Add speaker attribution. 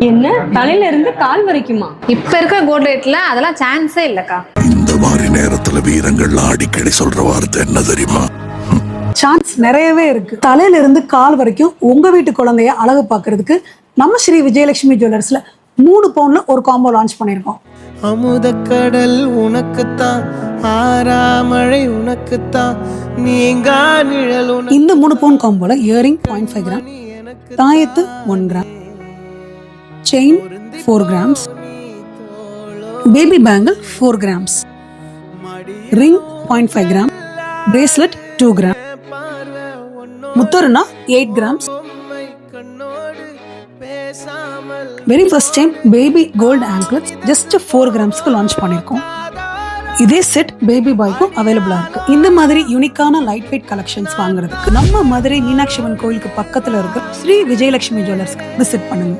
Speaker 1: என்ன தலையில இருந்து கால் வரைக்குமா?
Speaker 2: இப்ப இருக்க கோல்ட் ரேட்ல அதெல்லாம் சான்ஸே இல்லக்கா.
Speaker 3: இந்த மாதிரி நேரத்துல வீரங்கள்லாம் அடிக்கடி சொல்ற வார்த்தை என்ன தெரியுமா?
Speaker 4: சான்ஸ் நிறையவே இருக்கு. தலையில இருந்து கால் வரைக்கும் உங்க வீட்டு குழந்தைய அழகு பாக்குறதுக்கு நம்ம ஸ்ரீ விஜயலட்சுமி ஜுவல்லர்ஸ்ல 3 பவுன்ல ஒரு காம்போ லான்ச் பண்ணிருக்கோம்.
Speaker 5: அமுத கடல் உனக்குத்தான், ஆறாமழை உனக்குத்தான், நீங்கா நிழல்.
Speaker 4: இந்த 3 பவுன் காம்போல இயரிங் 0.5 கிராம், தாயத்து 1 gram, chain 4 grams, baby bangle 4 grams, ring 0.5 gram, bracelet 2 gram, முத்தருனா 8 grams. Very first time baby gold anklets just 4 கிராம்ஸ்க்கு லான்ச் பண்ணிருக்கோம். இதே செட் பேபி பாய்க்கும் அவைலபிளா இருக்கு. இந்த மாதிரி யூனிக்கான லைட் வெயிட் கலெக்ஷன்ஸ் வாங்குறதுக்கு நம்ம மதுரை மீனாட்சி அம்மன் கோயிலுக்கு பக்கத்துல இருக்க ஸ்ரீ விஜயலட்சுமி ஜுவல்லர்ஸ்க்கு விசிட் பண்ணுங்க.